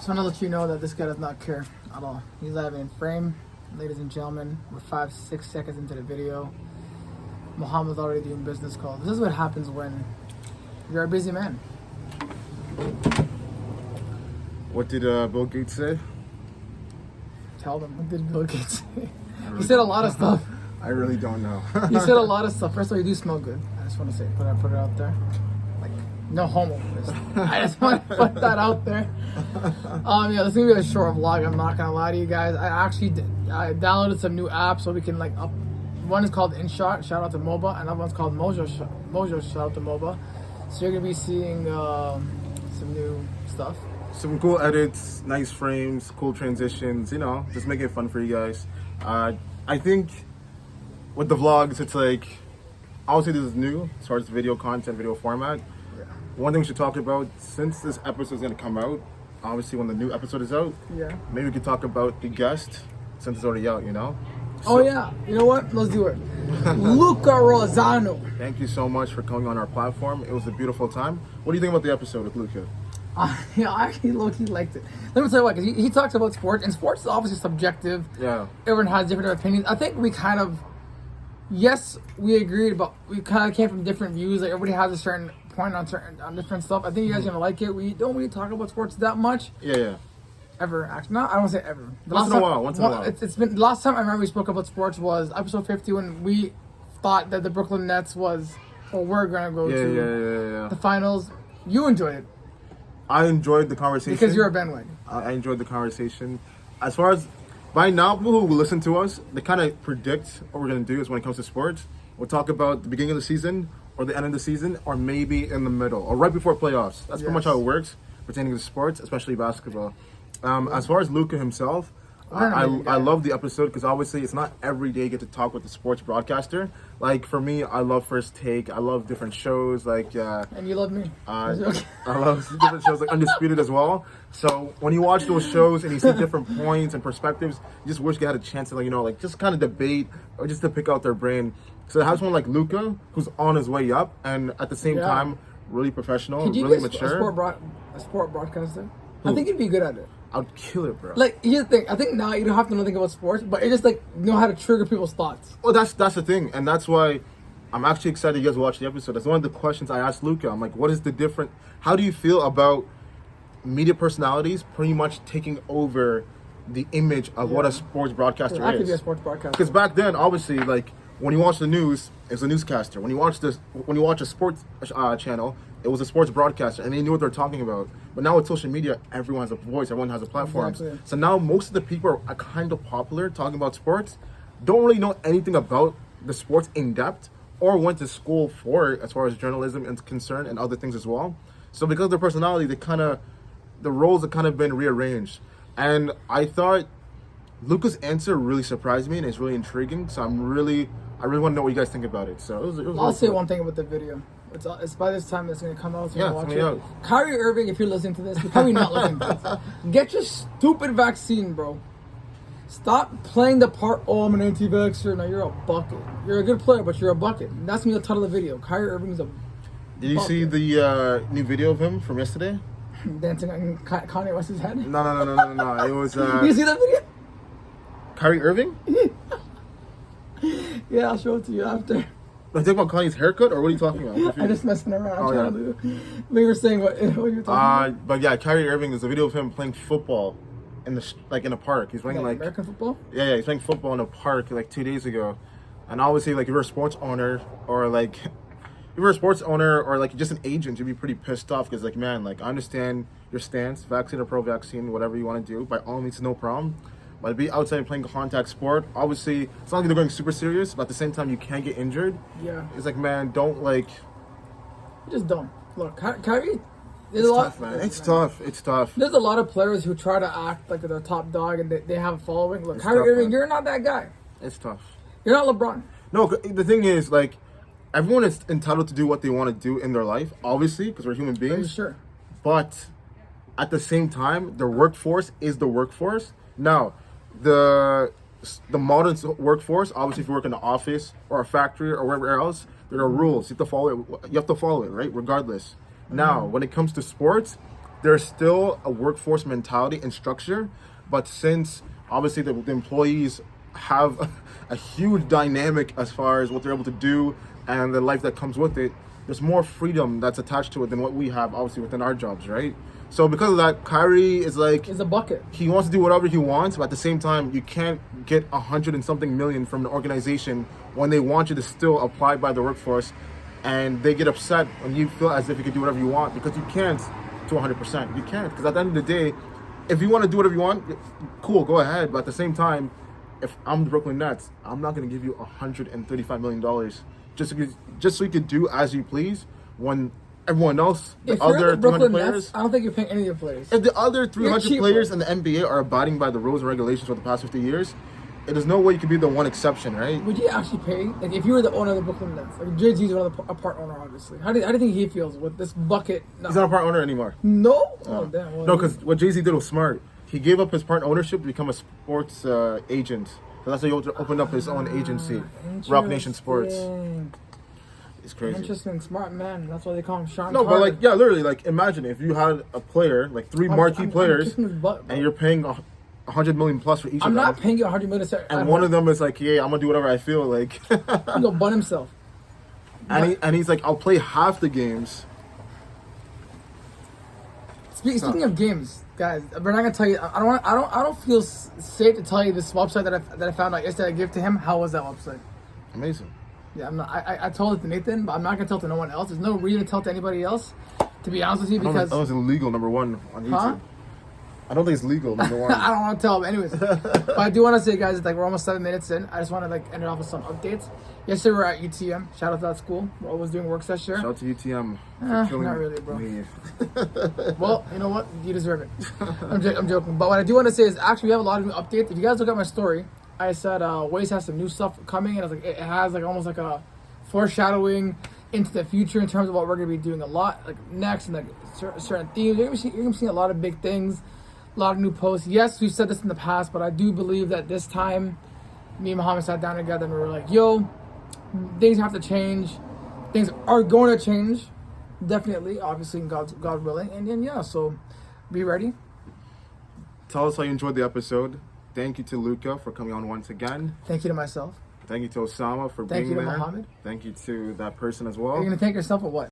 Just want to let you know that this guy does not care at all. He's not even in frame. Ladies and gentlemen, we're 5-6 seconds into the video. Muhammad's already doing business calls. This is what happens when you're a busy man. What did Bill Gates say? Tell them, what did Bill Gates say? He said a lot of stuff. I really don't know. He said a lot of stuff. First of all, you do smell good. I just want to say, put it out there. Like, no homo. I just want to put that out there. Yeah, this is gonna be a short vlog. I'm not gonna lie to you guys. I downloaded some new apps so we can like up. One is called InShot. Shout out to MOBA. Another one's called Mojo. Shout out to MOBA. So you're gonna be seeing some new stuff. Some cool edits, nice frames, cool transitions. You know, just make it fun for you guys. I think with the vlogs, it's like, obviously this is new as far as video content, video format. Yeah. One thing we should talk about, since this episode is going to come out, obviously when the new episode is out, Yeah. maybe we could talk about the guest since it's already out, you know? Oh yeah. You know what? Let's do it. Luca Rosano. Thank you so much for coming on our platform. It was a beautiful time. What do you think about the episode with Luca? Yeah, I actually low-key liked it. Let me tell you what, because he talks about sports, and sports is obviously subjective. Yeah. Everyone has different opinions. I think we kind of, yes, we agreed, but we kind of came from different views. Like everybody has a certain point on different stuff. I think you guys are gonna like it. We don't really talk about sports that much. Yeah. Ever, actually. No, I don't say ever. Once in a while. It's been, the last time I remember we spoke about sports was episode 50 when we thought that the Brooklyn Nets was, or we're gonna go to the finals. You enjoyed it. I enjoyed the conversation. Because you're a bandwagon. I enjoyed the conversation. As far as, by now, people who listen to us, they kind of predict what we're going to do is when it comes to sports. We'll talk about the beginning of the season, or the end of the season, or maybe in the middle, or right before playoffs. That's pretty much how it works pertaining to sports, especially basketball. As far as Luca himself, I love the episode because obviously it's not every day you get to talk with a sports broadcaster. Like for me, I love First Take. I love different shows like. And you love me. I love different shows like Undisputed as well. So when you watch those shows and you see different points and perspectives, you just wish you had a chance to just kind of debate or just to pick out their brain. So to have someone like Luca who's on his way up and at the same time really professional, really mature. A sport broadcaster? I think you'd be good at it. I'd kill it, bro. Like, here's the thing. I think now you don't have to know anything about sports, but you just, know how to trigger people's thoughts. Well, that's the thing. And that's why I'm actually excited you guys watch the episode. That's one of the questions I asked Luca. I'm like, what is the different... How do you feel about media personalities pretty much taking over the image of what a sports broadcaster is? I could be a sports broadcaster. Because back then, obviously, when you watch the news, it's a newscaster. When you watch a sports channel, it was a sports broadcaster, and they knew what they're talking about. But now with social media, everyone has a voice, everyone has a platform. Exactly. So now most of the people are kind of popular talking about sports, don't really know anything about the sports in depth, or went to school for it as far as journalism is concerned and other things as well. So because of their personality, the roles have kind of been rearranged. And I thought Luca's answer really surprised me and it's really intriguing. So I really want to know what you guys think about it. So it was I'll say one thing about the video. It's by this time it's going to come out. So yeah, watch it. Out. Kyrie Irving, if you're listening to this, you're probably not listening to this. Get your stupid vaccine, bro. Stop playing the part, oh, I'm an anti-vaxxer. No, you're a bucket. You're a good player, but you're a bucket. And that's me the title of the video. Kyrie Irving is a Did you see the new video of him from yesterday? Dancing on Kanye West's head? No. It was... You see that video? Kyrie Irving? Yeah, I'll show it to you after. Are you talking about Kanye's haircut, or what are you talking about? I'm just messing around. We were saying what you were talking about. But yeah, Kyrie Irving is a video of him playing football in a park. He's playing American football? Yeah, he's playing football in a park 2 days ago. And obviously, if you're a sports owner or just an agent, you'd be pretty pissed off because I understand your stance, vaccine or pro-vaccine, whatever you want to do. By all means, no problem. But to be outside and playing contact sport, obviously, it's not like they're going super serious, but at the same time, you can get injured. Yeah. It's man, don't You just don't. Look, Kyrie... It's tough, man. It's tough. There's a lot of players who try to act like they're top dog and they have a following. Look, Kyrie Irving, you're not that guy. It's tough. You're not LeBron. No, the thing is, everyone is entitled to do what they want to do in their life, obviously, because we're human beings. Sure. But at the same time, the workforce is the workforce. Now, the modern workforce, obviously, if you work in an office or a factory or wherever else, there are rules. You have to follow it. You have to follow it, right? Regardless. Now, when it comes to sports, there's still a workforce mentality and structure, but since obviously the employees have a huge dynamic as far as what they're able to do and the life that comes with it, there's more freedom that's attached to it than what we have obviously within our jobs, right? So because of that, Kyrie is like, It's a bucket. he wants to do whatever he wants, but at the same time, you can't get 100 and something million from the organization when they want you to still apply by the workforce, and they get upset when you feel as if you can do whatever you want, because you can't to 100%. You can't, because at the end of the day, if you want to do whatever you want, cool, go ahead. But at the same time, if I'm the Brooklyn Nets, I'm not going to give you $135 million just so you could do as you please when everyone else, the If you're other the Brooklyn 300 players, Nets, I don't think you're paying any of your players. if the other 300 cheaper. players in the NBA are abiding by the rules and regulations for the past 50 years, there's no way you could be the one exception, right? Would you actually pay? Like, if you were the owner of the Brooklyn Nets, like Jay-Z's a part owner, obviously. How do you think he feels with this bucket? No. He's not a part owner anymore. No? Oh, damn. Well, No, because what Jay-Z did was smart. He gave up his part ownership to become a sports agent. So that's why he opened up his own agency, Rock Nation Sports. It's crazy. Interesting, smart man. That's why they call him Sean No, Carter. but like, yeah, literally, like, imagine if you had a player, like three marquee I'm players, kicking his butt, bro. and you're paying $100 million plus for each I'm of them. not paying you $100 million. And one of them is like, yeah, I'm gonna do whatever I feel like. He's gonna bun himself. and he's like, I'll play half the games. Speaking of games, guys, we're not gonna tell you. I don't feel safe to tell you this website that I found out yesterday. I gave to him. How was that website? Amazing. Yeah, I'm not. I told it to Nathan, but I'm not gonna tell it to no one else. There's no reason to tell it to anybody else. To be honest with you, I don't because think it's illegal, number one, on YouTube. Huh? I don't think it's legal, number one. I don't want to tell them anyways. But I do want to say, guys, like we're almost 7 minutes in. I just want to like end it off with some updates. Yesterday we were at UTM. Shout out to that school. We're always doing work session. Shout out to UTM for Not killing really, bro. me. Well, you know what? You deserve it. I'm joking. But what I do want to say is actually we have a lot of new updates. If you guys look at my story, I said Waze has some new stuff coming, and I was like, it has like almost like a foreshadowing into the future in terms of what we're gonna be doing a lot like next and like certain themes. You're gonna be seeing a lot of big things, a lot of new posts. Yes, we've said this in the past, but I do believe that this time, me and Muhammad sat down together and we were like, yo, things have to change. Things are going to change. Definitely, obviously, God willing. And then, yeah, so be ready. Tell us how you enjoyed the episode. Thank you to Luca for coming on once again. Thank you to myself. Thank you to Osama for Thank being you to there. Muhammad. Thank you to that person as well. Are you going to thank yourself or what?